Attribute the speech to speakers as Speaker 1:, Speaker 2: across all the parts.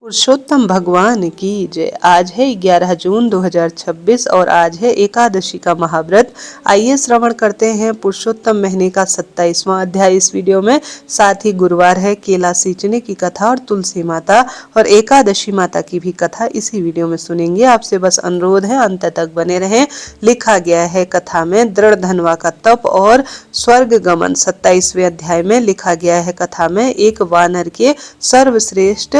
Speaker 1: पुरुषोत्तम भगवान की जय। आज है 11 जून 2026 और आज है एकादशी का महाव्रत। आइए श्रवण करते हैं पुरुषोत्तम महीने का 27वां अध्याय इस वीडियो में। साथ ही गुरुवार है, केला सींचने की कथा और तुलसी माता और एकादशी माता की भी कथा इसी वीडियो में सुनेंगे। आपसे बस अनुरोध है अंत तक बने रहें। लिखा गया है कथा में दृढ़ धनवा का तप और स्वर्ग गमन। 27वें अध्याय में लिखा गया है कथा में एक वानर के सर्वश्रेष्ठ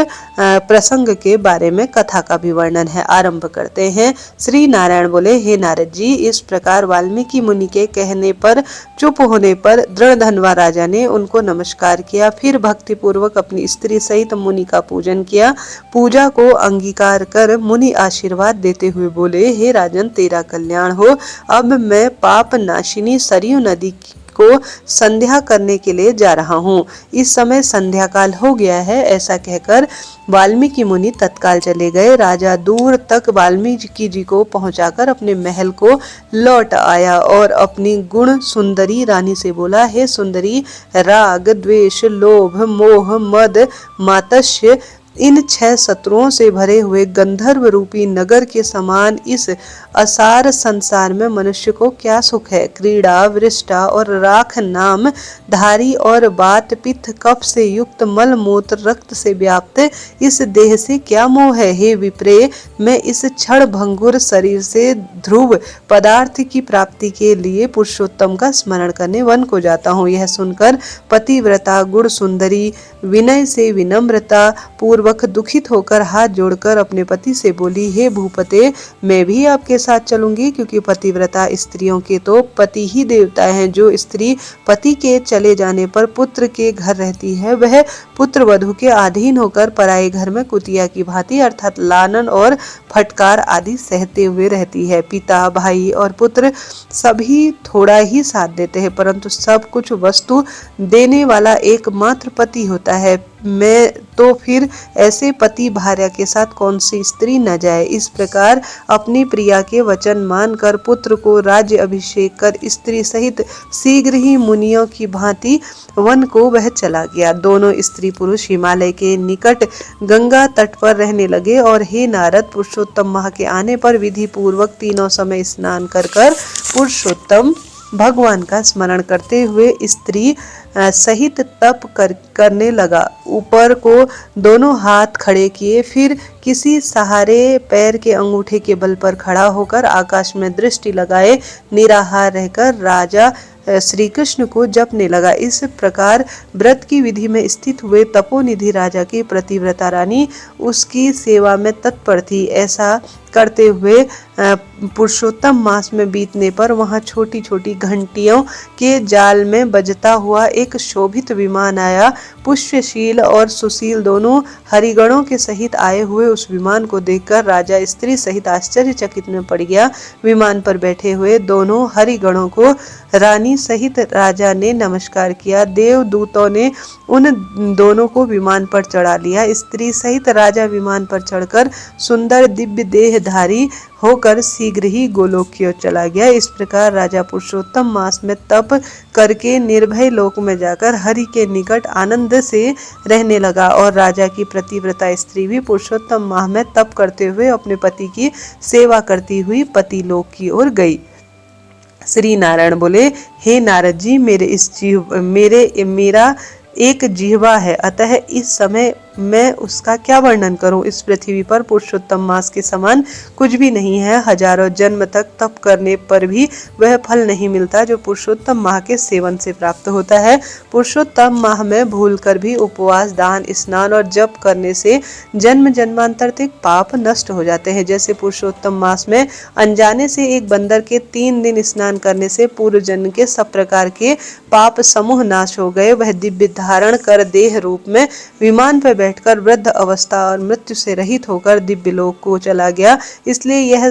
Speaker 1: प्रसंग के बारे में कथा का भी वर्णन है। आरंभ करते हैं। श्री नारायण बोले, हे नारद जी, इस प्रकार वाल्मीकि मुनि के कहने पर चुप होने पर दृढ़ धनवा राजा ने उनको नमस्कार किया। फिर भक्ति पूर्वक अपनी स्त्री सहित मुनि का पूजन किया। पूजा को अंगीकार कर मुनि आशीर्वाद देते हुए बोले, हे राजन, तेरा कल्याण हो। अब मैं पाप नाशिनी सरयू नदी को संध्या करने के लिए जा रहा हूँ। इस समय संध्या काल हो गया है। ऐसा कहकर वाल्मीकि मुनि तत्काल चले गए। राजा दूर तक वाल्मीकि जी को पहुंचाकर अपने महल को लौट आया और अपनी गुण सुंदरी रानी से बोला, हे सुंदरी, राग, द्वेष, लोभ, मोह, मद, मात्सर्य, इन 6 शत्रुओं से भरे हुए गंधर्व रूपी नगर के समान इस असार संसार में मनुष्य को क्या सुख है। क्रीड़ा, वृष्टा और राख नाम धारी और बात, पित्त, कफ से युक्त मल मूत्र, रक्त से व्याप्त इस देह से क्या मोह है। हे विप्रे, मैं इस क्षण भंगुर शरीर से ध्रुव पदार्थ की प्राप्ति के लिए पुरुषोत्तम का स्मरण करने वन को जाता हूँ। यह सुनकर पतिव्रता गुण सुंदरी विनय से विनम्रता पूर्वक दुखित होकर हाथ जोड़कर अपने पति से बोली, हे भूपते, मैं भी आपके साथ चलूंगी, क्योंकि पतिव्रता स्त्रियों के तो पति ही देवता हैं। जो स्त्री पति के चले जाने पर पुत्र के घर रहती है, वह पुत्र वधू के अधीन होकर पराये घर में कुतिया की भांति अर्थात लानन और फटकार आदि सहते हुए रहती है। पिता, भाई और पुत्र सभी थोड़ा ही साथ देते हैं, परंतु सब कुछ वस्तु देने वाला एकमात्र पति होता है। मैं तो फिर ऐसे पति भार्या के साथ कौन सी स्त्री न जाए। इस प्रकार अपनी प्रिया के वचन मानकर पुत्र को राज्य अभिषेक कर स्त्री सहित शीघ्र ही मुनियों की भांति वन को वह चला गया। दोनों स्त्री पुरुष हिमालय के निकट गंगा तट पर रहने लगे और हे नारद, पुरुषोत्तम माह के आने पर विधि पूर्वक तीनों समय स्नान कर पुरुषोत्तम भगवान का स्मरण करते हुए स्त्री सहित तप करने लगा। ऊपर को दोनों हाथ खड़े किए, फिर किसी सहारे पैर के अंगूठे के बल पर खड़ा होकर आकाश में दृष्टि लगाए निराहार रहकर राजा श्री कृष्ण को जपने लगा। इस प्रकार व्रत की विधि में स्थित हुए तपोनिधि राजा की प्रतिव्रता रानी उसकी सेवा में तत्पर थी। ऐसा करते हुए पुरुषोत्तम मास में बीतने पर वहां छोटी छोटी घंटियों के जाल में बजता हुआ एक शोभित विमान आया। पुष्यशील और सुशील दोनों हरिगणों के सहित आए हुए उस विमान को देखकर राजा स्त्री सहित आश्चर्यचकित में पड़ गया। विमान पर बैठे हुए दोनों हरिगणों को रानी सहित राजा ने नमस्कार किया। देवदूतों ने उन दोनों को विमान पर चढ़ा लिया। स्त्री सहित राजा विमान पर चढ़कर सुंदर दिव्य देहधारी होकर शीघ्र ही गोलोक की ओर चला गया। इस प्रकार राजा पुरुषोत्तम मास में तप करके निर्भय लोक में जाकर हरि के निकट आनंद से रहने लगा और राजा की प्रतिव्रता स्त्री भी पुरुषोत्तम माह में तप करते हुए अपने पति की सेवा करती हुई पति लोक की ओर गई। श्री नारायण बोले, हे नारद जी, मेरा एक जिह्वा है, अतः इस समय मैं उसका क्या वर्णन करूं। इस पृथ्वी पर पुरुषोत्तम मास के समान कुछ भी नहीं है। हजारों जन्म तक तप करने पर भी वह फल नहीं मिलता जो पुरुषोत्तम माह के सेवन से प्राप्त होता है। पुरुषोत्तम माह में भूलकर भी उपवास, दान, स्नान और जप करने से जन्म जन्मांतर तक पाप नष्ट हो जाते हैं। जैसे पुरुषोत्तम मास में अनजाने से एक बंदर के 3 दिन स्नान करने से पूर्व जन्म के सब प्रकार के पाप समूह नाश हो गए। वह दिव्य धारण कर देह रूप में विमान पर बैठकर वृद्ध अवस्था और मृत्यु से रहित होकर दिव्य लोक को चला गया। इसलिए यह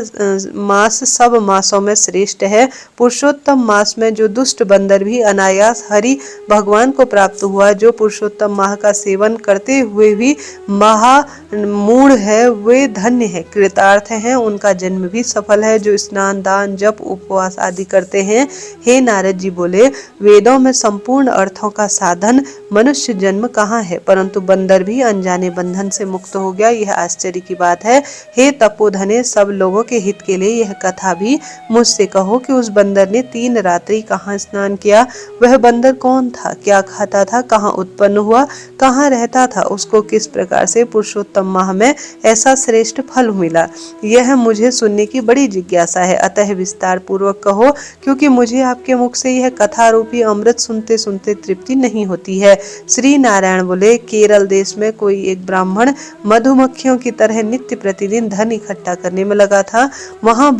Speaker 1: मास सब मासों में श्रेष्ठ है। पुरुषोत्तम मास में जो दुष्ट बंदर भी अनायास हरि भगवान को प्राप्त हुआ, जो पुरुषोत्तम माह का सेवन करते हुए भी महामूढ़ है, वे धन्य है, कृतार्थ हैं, उनका जन्म भी सफल है। जो स्नान, दान, जप, उपवास आदि करते हैं। हे नारद जी बोले, वेदों में संपूर्ण अर्थों का साधन मनुष्य जन्म कहाँ है, परंतु बंदर भी अनजाने बंधन से मुक्त हो गया। यह आश्चर्य की बात है। हे तपोधने, सब लोगों के हित के लिए यह कथा भी मुझसे कहो कि उस बंदर ने 3 रात्रि कहाँ स्नान किया। वह बंदर कौन था, क्या खाता था, कहाँ उत्पन्न हुआ, कहाँ रहता था, उसको किस प्रकार से पुरुषोत्तम माह में ऐसा श्रेष्ठ फल मिला, यह मुझे सुनने की बड़ी जिज्ञासा है। अतः विस्तार पूर्वक कहो, क्योंकि मुझे आपके मुख से यह कथा रूपी अमृत सुनते सुनते तृप्ति नहीं होती है। श्री नारायण बोले, केरल देश में कोई एक ब्राह्मण मधुमक्खियों की तरह नित्य प्रतिदिन धन इकट्ठा करने में लगा था। वह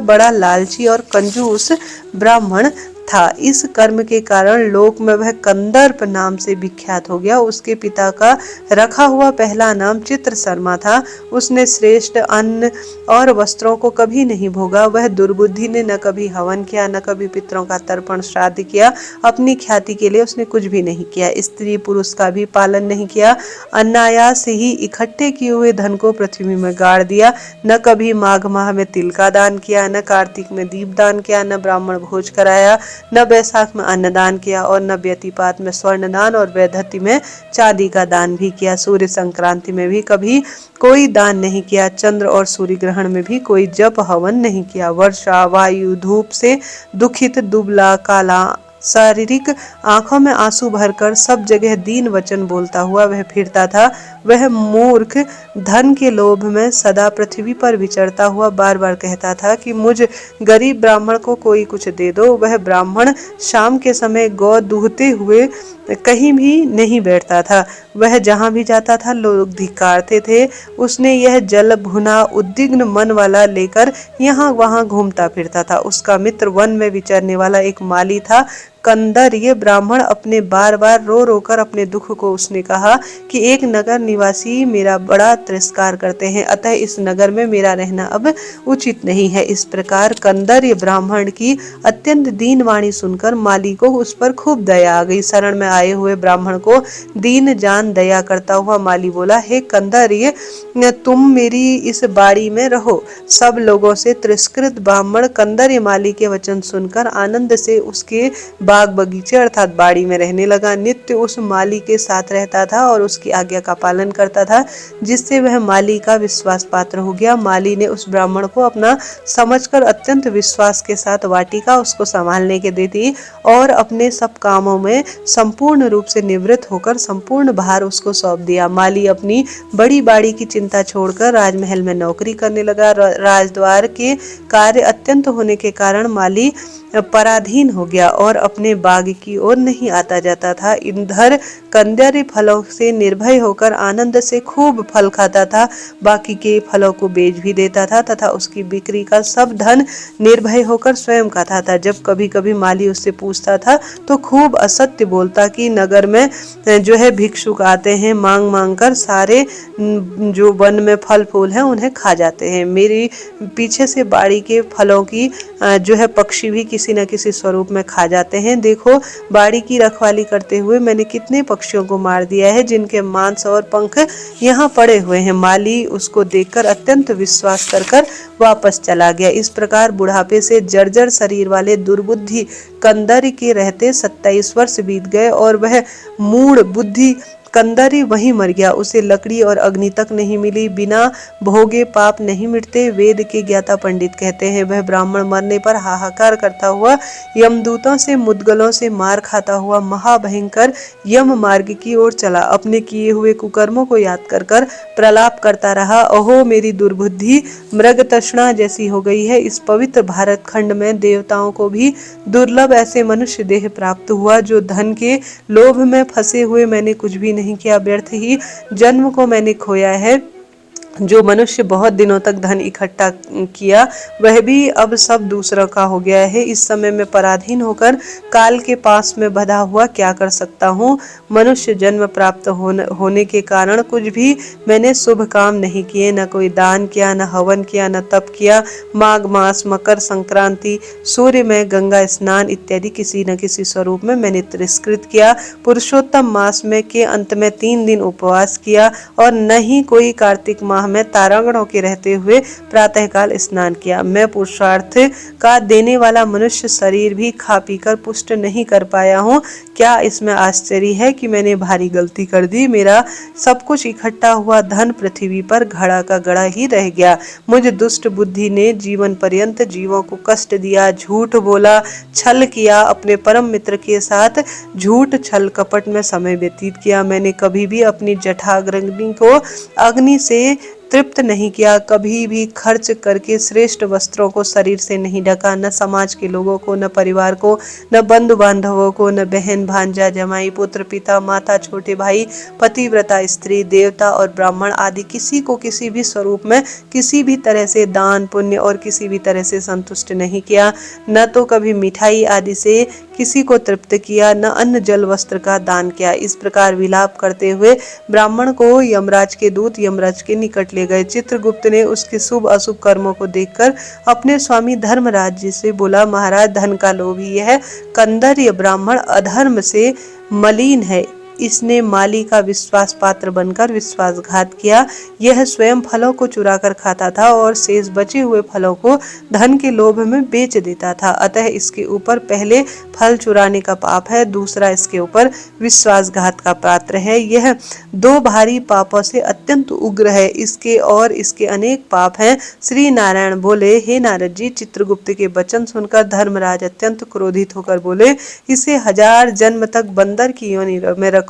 Speaker 1: बड़ा लालची और कंजूस ब्राह्मण था। इस कर्म के कारण लोक में वह कंदर्प नाम से विख्यात हो गया। उसके पिता का रखा हुआ पहला नाम चित्र शर्मा था। उसने श्रेष्ठ अन्न और वस्त्रों को कभी नहीं भोगा। वह दुर्बुद्धि ने न कभी हवन किया, न कभी पितरों का तर्पण श्राद्ध किया। अपनी ख्याति के लिए उसने कुछ भी नहीं किया। स्त्री पुरुष का भी पालन नहीं किया। अनायास ही इकट्ठे किए हुए धन को पृथ्वी में गाड़ दिया। न कभी माघ माह में तिल का दान किया, न कार्तिक में दीप दान किया, न ब्राह्मण भोज कराया, न बैसाख में अन्नदान किया, और न व्यतिपात में स्वर्ण दान और वैधति में चांदी का दान भी किया। सूर्य संक्रांति में भी कभी कोई दान नहीं किया। चंद्र और सूर्य ग्रहण में भी कोई जप हवन नहीं किया। वर्षा वायु धूप से दुखित, दुबला, काला, शारीरिक आंखों में आंसू भरकर सब जगह दीन वचन बोलता हुआ वह फिरता था। वह मूर्ख धन के लोभ में सदा पृथ्वी पर विचरता हुआ बार बार कहता था कि मुझ गरीब ब्राह्मण को कोई कुछ दे दो। वह ब्राह्मण शाम के समय गौ दूहते हुए कहीं भी नहीं बैठता था। वह जहां भी जाता था लोग धिक्कारते थे। उसने यह जल भुना उद्विग्न मन वाला लेकर यहाँ वहां घूमता फिरता था। उसका मित्र वन में विचरने वाला एक माली था, कंदर। ये ब्राह्मण अपने बार बार रो रो कर अपने दुख को उसने कहा कि एक नगर निवासी मेरा बड़ा तिरस्कार करते हैं, अतः इस नगर में मेरा रहना अब उचित नहीं है। इस प्रकार कंदर ये ब्राह्मण की अत्यंत दीन वाणी सुनकर माली को उस पर खूब दया आ गई। शरण में आए हुए ब्राह्मण को दीन जान दया करता हुआ माली बोला, हे कंदर, ये तुम मेरी इस बाड़ी में रहो। सब लोगों से तिरस्कृत ब्राह्मण कंदर माली के वचन सुनकर आनंद से उसके बाग बगीचे अर्थात बाड़ी में रहने लगा। नित्य उस माली के साथ रहता था और उसकी आज्ञा का पालन करता था, जिससे वह माली का विश्वास पात्र हो गया। माली ने उस ब्राह्मण को अपना समझकर अत्यंत विश्वास के साथ वाटिका उसको संभालने के दे दी और अपने सब कामों में संपूर्ण रूप से निवृत्त होकर संपूर्ण भार उसको सौंप दिया। माली अपनी बड़ी बाड़ी की चिंता छोड़कर राजमहल में नौकरी करने लगा। राजद्वार के कार्य अत्यंत होने के कारण माली पराधीन हो गया और अपने बाग की ओर नहीं आता जाता था। इधर कंदर फलों से निर्भय होकर आनंद से खूब फल खाता था, बाकी के फलों को बेच भी देता था तथा उसकी बिक्री का सब धन निर्भय होकर स्वयं खाता था। जब कभी कभी माली उससे पूछता था तो खूब असत्य बोलता कि नगर में जो है भिक्षुक आते हैं, मांग मांग कर सारे जो वन में फल फूल हैं उन्हें खा जाते हैं। मेरी पीछे से बाड़ी के फलों की जो है पक्षी भी किसी न किसी स्वरूप में खा जाते हैं। देखो, बाड़ी की रखवाली करते हुए मैंने कितने पक्षियों को मार दिया है जिनके मांस और पंख यहाँ पड़े हुए हैं। माली उसको देखकर अत्यंत विश्वास कर वापस चला गया। इस प्रकार बुढ़ापे से जर्जर शरीर वाले दुर्बुद्धि कंदर के रहते 27 वर्ष बीत गए और वह मूढ़ बुद्धि कंदरी वहीं मर गया। उसे लकड़ी और अग्नि तक नहीं मिली। बिना भोगे पाप नहीं मिटते, वेद के ज्ञाता पंडित कहते हैं। वह ब्राह्मण मरने पर हाहाकार करता हुआ यमदूतों से मुद्गलों से मार खाता हुआ महाभयंकर यम मार्ग की ओर चला। अपने किए हुए कुकर्मों को याद कर कर प्रलाप करता रहा, अहो मेरी दुर्बुद्धि मृग तृष्णा जैसी हो गई है। इस पवित्र भारत खंड में देवताओं को भी दुर्लभ ऐसे मनुष्य देह प्राप्त हुआ जो धन के लोभ में फंसे हुए मैंने कुछ भी नहीं किया, व्यर्थ ही जन्म को मैंने खोया है। जो मनुष्य बहुत दिनों तक धन इकट्ठा किया वह भी अब सब दूसरों का हो गया है। इस समय में पराधीन होकर काल के पास में बंधा हुआ क्या कर सकता हूँ। मनुष्य जन्म प्राप्त होने के कारण कुछ भी मैंने शुभ काम नहीं किए, न कोई दान किया, न हवन किया, न तप किया। माघ मास, मकर संक्रांति, सूर्य में गंगा स्नान इत्यादि किसी न किसी स्वरूप में मैंने तिरस्कृत किया। पुरुषोत्तम मास में के अंत में 3 दिन उपवास किया और न ही कोई कार्तिक माह माह में तारागणों के रहते हुए प्रातःकाल स्नान किया। मैं पुरुषार्थ का देने वाला मनुष्य शरीर भी खा पीकर पुष्ट नहीं कर पाया हूँ। क्या इसमें आश्चर्य है कि मैंने भारी गलती कर दी? मेरा सब कुछ इकट्ठा हुआ धन पृथ्वी पर घड़ा का गड़ा ही रह गया। मुझ दुष्ट बुद्धि ने जीवन पर्यंत जीवों को कष्ट दिया, झूठ बोला, छल किया, अपने परम मित्र के साथ झूठ छल कपट में समय व्यतीत किया। मैंने कभी भी अपनी जठाग्नि को अग्नि से तृप्त नहीं किया, कभी भी खर्च करके श्रेष्ठ वस्त्रों को शरीर से नहीं ढका, न समाज के लोगों को, न परिवार को, न बंधु बांधवों को, न बहन भांजा जमाई पुत्र पिता माता छोटे भाई पतिव्रता स्त्री देवता और ब्राह्मण आदि किसी को किसी भी स्वरूप में किसी भी तरह से दान पुण्य और किसी भी तरह से संतुष्ट नहीं किया। न तो कभी मिठाई आदि से किसी को तृप्त किया, न अन्न जल वस्त्र का दान किया। इस प्रकार विलाप करते हुए ब्राह्मण को यमराज के दूत यमराज के निकट ले गए। चित्रगुप्त ने उसके शुभ अशुभ कर्मों को देखकर अपने स्वामी धर्मराज जी से बोला, महाराज, धन का लोभी यह कंदर्य ब्राह्मण अधर्म से मलिन है। इसने माली का विश्वास पात्र बनकर विश्वासघात किया। यह स्वयं फलों को चुरा कर खाता था और शेष बचे हुए फलों को धन के लोभ में बेच देता था। अतः इसके ऊपर पहले फल चुराने का पाप है, दूसरा इसके ऊपर विश्वासघात का पात्र है। यह दो भारी पापों से अत्यंत उग्र है। इसके और इसके अनेक पाप हैं। श्री नारायण बोले, हे नारद जी, चित्रगुप्त के वचन सुनकर धर्मराज अत्यंत क्रोधित होकर बोले, इसे 1000 जन्म तक बंदर की योनि में रखो,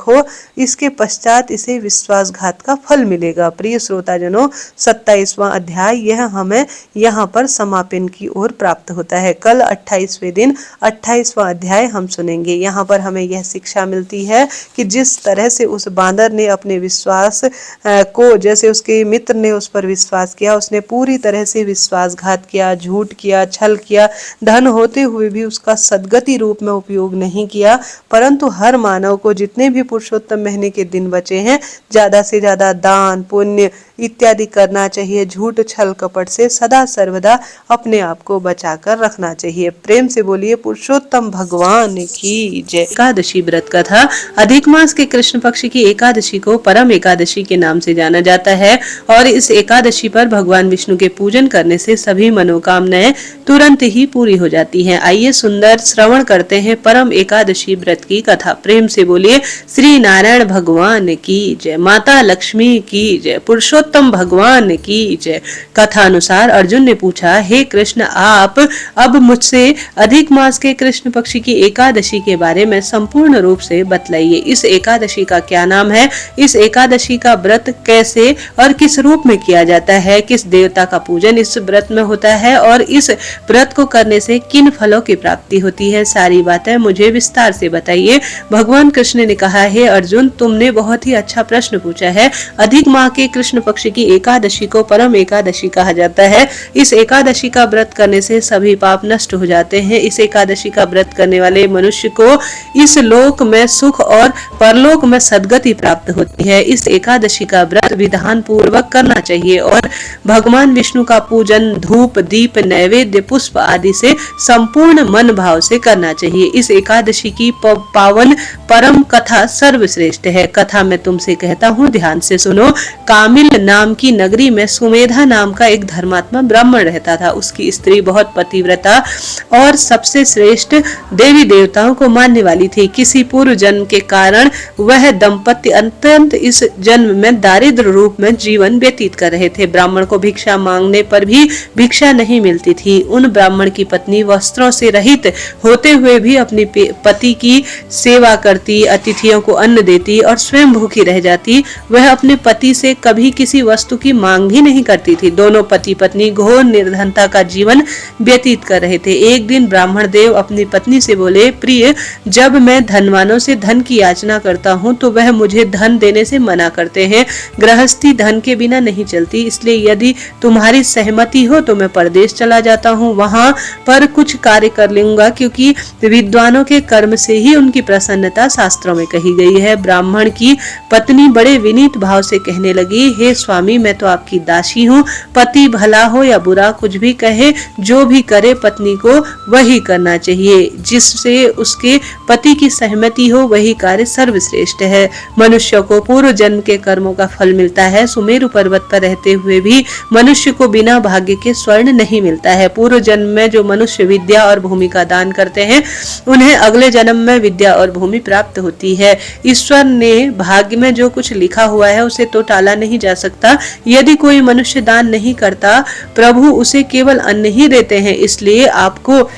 Speaker 1: इसके पश्चात इसे विश्वासघात का फल मिलेगा। प्रिय श्रोताजनों, 27वां अध्याय यह हमें यहाँ पर समापन की ओर प्राप्त होता है। कल 28वें दिन 28वां अध्याय हम सुनेंगे। यहाँ पर हमें यह शिक्षा मिलती है कि जिस तरह से उस बांदर ने अपने विश्वास को, जैसे उसके मित्र ने उस पर विश्वास किया, उसने पूरी तरह से विश्वासघात किया, झूठ किया, छल किया, धन होते हुए भी उसका सद्गति रूप में उपयोग नहीं किया। परंतु हर मानव को जितने भी पुरुषोत्तम महीने के दिन बचे हैं, ज्यादा से ज्यादा दान पुण्य इत्यादि करना चाहिए। झूठ छल कपट से सदा सर्वदा अपने आप को बचाकर रखना चाहिए। प्रेम से बोलिए पुरुषोत्तम भगवान की जय। एकादशी व्रत कथा। अधिक मास के कृष्ण पक्ष की एकादशी को परम एकादशी के नाम से जाना जाता है और इस एकादशी पर भगवान विष्णु के पूजन करने से सभी मनोकामनाएं तुरंत ही पूरी हो जाती हैं। आइए सुंदर श्रवण करते हैं परम एकादशी व्रत की कथा। प्रेम से बोलिए श्री नारायण भगवान की जय, माता लक्ष्मी की जय, पुरुषोत्तम भगवान की जय। कथा अनुसार अर्जुन ने पूछा, हे कृष्ण, आप अब मुझसे अधिक मास के कृष्ण पक्ष की एकादशी के बारे में संपूर्ण रूप से बतलाइए। इस एकादशी का क्या नाम है? इस एकादशी का व्रत कैसे और किस रूप में किया जाता है? किस देवता का पूजन इस व्रत में होता है और इस व्रत को करने से किन फलों की प्राप्ति होती है? सारी बातें मुझे विस्तार से बताइए। भगवान कृष्ण ने कहा, हे अर्जुन, तुमने बहुत ही अच्छा प्रश्न पूछा है। अधिक माह के कृष्ण पक्ष की एकादशी को परम एकादशी कहा जाता है। इस एकादशी का व्रत करने से सभी पाप नष्ट हो जाते हैं। इस एकादशी का व्रत करने वाले मनुष्य को इस लोक में सुख और परलोक में सद्गति प्राप्त होती है। इस एकादशी का व्रत विधान पूर्वक करना चाहिए और भगवान विष्णु का पूजन धूप दीप नैवेद्य पुष्प आदि से संपूर्ण मन भाव से करना चाहिए। इस एकादशी की पावन परम कथा सर्वश्रेष्ठ है। कथा में तुमसे कहता हूँ, ध्यान से सुनो। कामिल नाम की नगरी में सुमेधा नाम का एक धर्मात्मा ब्राह्मण रहता था। उसकी स्त्री बहुत पतिव्रता और सबसे श्रेष्ठ देवी देवताओं को मानने वाली थी। किसी पूर्व जन्म के कारण वह दंपति अत्यंत इस जन्म में दारिद्र रूप में जीवन व्यतीत कर रहे थे। ब्राह्मण को भिक्षा मांगने पर भी भिक्षा नहीं मिलती थी। उन ब्राह्मण की पत्नी वस्त्रों से रहित होते हुए भी अपने पति की सेवा करती, अतिथियों को अन्न देती और स्वयं भूखी रह जाती। वह अपने पति से कभी किसी वस्तु की मांग भी नहीं करती थी। दोनों पति पत्नी घोर निर्धनता का जीवन व्यतीत कर रहे थे। एक दिन ब्राह्मण देव अपनी पत्नी से बोले, प्रिय, जब मैं धनवानों से धन की याचना करता हूँ तो वह मुझे धन देने से मना करते हैं। गृहस्थी धन के बिना नहीं चलती, इसलिए यदि तुम्हारी सहमति हो तो मैं परदेश चला जाता हूँ, वहां पर कुछ कार्य कर लूंगा, क्योंकि विद्वानों के कर्म से ही उनकी प्रसन्नता शास्त्रों में कही गई है। ब्राह्मण की पत्नी बड़े विनीत भाव से कहने लगी, हे स्वामी मैं तो आपकी दासी हूँ, पति भला हो या बुरा कुछ भी कहे, जो भी करे पत्नी को वही करना चाहिए, जिससे उसके पति की सहमति हो वही कार्य सर्वश्रेष्ठ है। मनुष्य को पूर्व जन्म के कर्मों का फल मिलता है। सुमेरु पर्वत पर रहते हुए भी मनुष्य को बिना भाग्य के स्वर्ण नहीं मिलता है। पूर्व जन्म में जो मनुष्य विद्या और भूमि का दान करते हैं उन्हें अगले जन्म में विद्या और भूमि प्राप्त होती है। ईश्वर ने भाग्य में जो कुछ लिखा हुआ है उसे तो टाला नहीं जा सकता। यदि कोई मनुष्य दान नहीं करता, प्रभु उसे केवल अन्न ही देते हैं। इसलिए आपको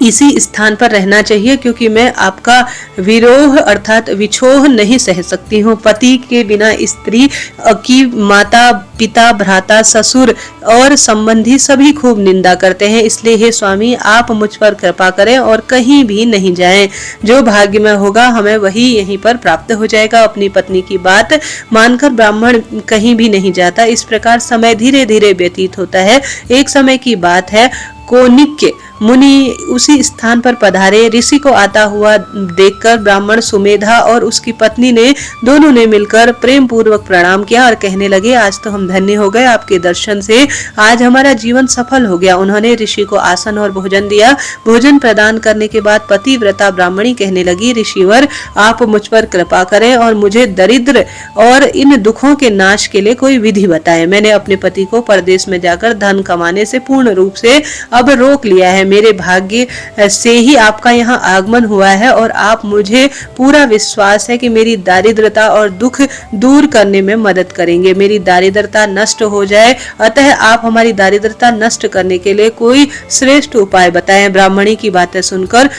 Speaker 1: इसी स्थान पर रहना चाहिए, क्योंकि मैं आपका विरोह अर्थात विछोह नहीं सह सकती हूँ। पति के बिना स्त्री की माता, पिता, भ्राता, ससुर और संबंधी सभी खूब निंदा करते हैं। इसलिए हे स्वामी, आप मुझ पर कृपा करें और कहीं भी नहीं जाएं। जो भाग्य में होगा हमें वही यहीं पर प्राप्त हो जाएगा। अपनी पत्नी की बात मानकर ब्राह्मण कहीं भी नहीं जाता। इस प्रकार समय धीरे धीरे व्यतीत होता है। एक समय की बात है, कोनिक्य मुनि उसी स्थान पर पधारे। ऋषि को आता हुआ देखकर ब्राह्मण सुमेधा और उसकी पत्नी ने दोनों ने मिलकर प्रेम पूर्वक प्रणाम किया और कहने लगे, आज तो हम धन्य हो गए, आपके दर्शन से आज हमारा जीवन सफल हो गया। उन्होंने ऋषि को आसन और भोजन दिया। भोजन प्रदान करने के बाद पतिव्रता ब्राह्मणी कहने लगी, ऋषिवर आप मुझ पर कृपा करें और मुझे दरिद्र और इन दुखों के नाश के लिए कोई विधि बताएं। मैंने अपने पति को परदेश में जाकर धन कमाने से पूर्ण रूप से अब रोक लिया है। मेरे भाग्य से ही आपका यहाँ आगमन हुआ है और आप मुझे पूरा विश्वास है कि मेरी दारिद्रता और दुख दूर करने में मदद करेंगे। मेरी दारिद्रता नष्ट हो जाए, अतः आप हमारी दारिद्रता नष्ट करने के लिए कोई श्रेष्ठ उपाय बताएं। ब्राह्मणी की बातें सुनकर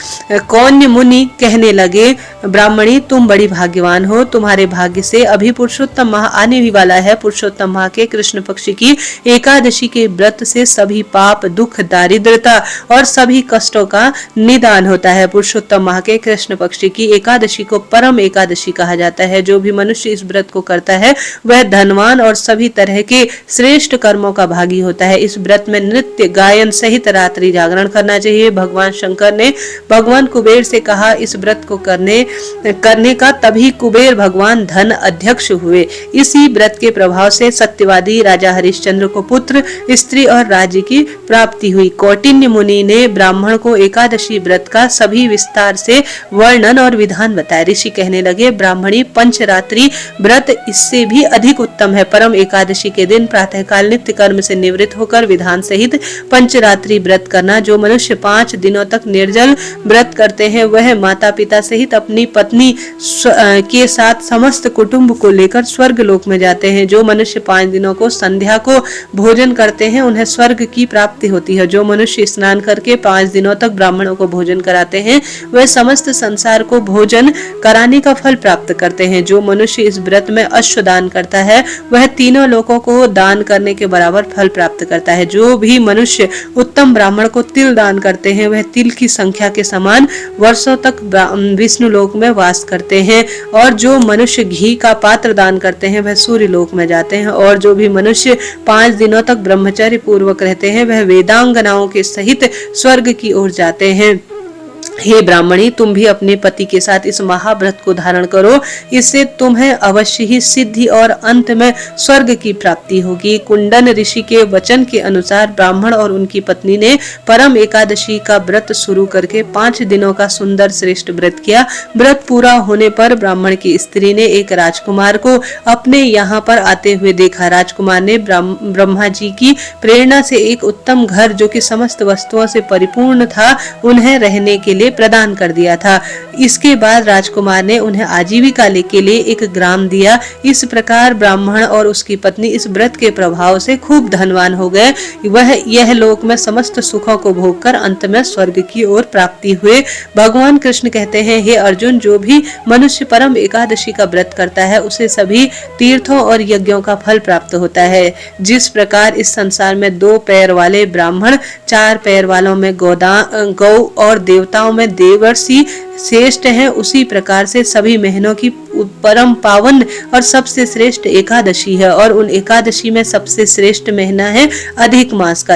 Speaker 1: कौन्य मुनि कहने लगे, ब्राह्मणी तुम बड़ी भाग्यवान हो, तुम्हारे भाग्य से अभी पुरुषोत्तम माह आने ही वाला है। पुरुषोत्तम माह के कृष्ण पक्ष की एकादशी के व्रत से सभी पाप, दुख, दारिद्रता और सभी कष्टों का निदान होता है। पुरुषोत्तम माह के कृष्ण पक्ष की एकादशी को परम एकादशी कहा जाता है। जो भी मनुष्य इस व्रत को करता है वह धनवान और सभी तरह के श्रेष्ठ कर्मों का भागी होता है। इस व्रत में नृत्य, गायन सहित रात्रि जागरण करना चाहिए। भगवान शंकर ने भगवान कुबेर से कहा, इस व्रत को करने का, तभी कुबेर भगवान धन अध्यक्ष हुए। इसी व्रत के प्रभाव से सत्यवादी राजा हरिश्चंद्र को पुत्र, स्त्री और राज्य की प्राप्ति हुई। कौटिन्य मुनि ने ब्राह्मण को एकादशी व्रत का सभी विस्तार से वर्णन और विधान बताया। ऋषि कहने लगे, ब्राह्मणी पंचरात्रि व्रत इससे भी अधिक उत्तम है। परम एकादशी के दिन प्रातःकाल नित्य कर्म से निवृत्त होकर विधान सहित पंचरात्रि व्रत करना। जो मनुष्य 5 दिनों तक निर्जल व्रत करते हैं वह माता पिता सहित अपनी पत्नी के साथ समस्त कुटुंब को लेकर स्वर्ग लोक में जाते हैं। जो मनुष्य 5 दिनों को संध्या को भोजन करते हैं उन्हें स्वर्ग की प्राप्ति होती है। जो मनुष्य स्नान करके 5 दिनों तक ब्राह्मणों को भोजन कराते हैं वह समस्त संसार को भोजन कराने का फल प्राप्त करते हैं। जो मनुष्य इस व्रत में अश्व दान करता है वह तीनों लोकों को दान करने के बराबर फल प्राप्त करता है। जो भी मनुष्य उत्तम ब्राह्मण को तिल दान करते हैं वह तिल की संख्या के समान वर्षों तक विष्णु लोक में वास करते हैं। और जो मनुष्य घी का पात्र दान करते हैं वह सूर्य लोक में जाते हैं। और जो भी मनुष्य 5 दिनों तक ब्रह्मचर्य पूर्वक रहते हैं वह वेदांगनाओं के सहित स्वर्ग की ओर जाते हैं। हे ब्राह्मणी, तुम भी अपने पति के साथ इस महाव्रत को धारण करो, इससे तुम्हें अवश्य ही सिद्धि और अंत में स्वर्ग की प्राप्ति होगी। कुंडन ऋषि के वचन के अनुसार ब्राह्मण और उनकी पत्नी ने परम एकादशी का व्रत शुरू करके 5 दिनों का सुंदर श्रेष्ठ व्रत किया। व्रत पूरा होने पर ब्राह्मण की स्त्री ने एक राजकुमार को अपने यहाँ पर आते हुए देखा। राजकुमार ने ब्रह्मा जी की प्रेरणा से एक उत्तम घर जो कि समस्त वस्तुओं से परिपूर्ण था उन्हें रहने के लिए प्रदान कर दिया था। इसके बाद राजकुमार ने उन्हें आजीविका के लिए एक ग्राम दिया। इस प्रकार ब्राह्मण और उसकी पत्नी इस व्रत के प्रभाव से खूब धनवान हो गए। वह यह लोक में समस्त सुखों को भोगकर अंत में स्वर्ग की ओर प्राप्ति हुए। भगवान कृष्ण कहते हैं, हे अर्जुन, जो भी मनुष्य परम एकादशी का व्रत करता है उसे सभी तीर्थों और यज्ञों का फल प्राप्त होता है। जिस प्रकार इस संसार में 2 पैर वाले ब्राह्मण, 4 पैर वालों में गौ और देवताओं में देवर्षि श्रेष्ठ हैं, उसी प्रकार से सभी महीनों की परम पावन और सबसे श्रेष्ठ एकादशी है। और उन एकादशी में सबसे श्रेष्ठ महीना है अधिक मास का।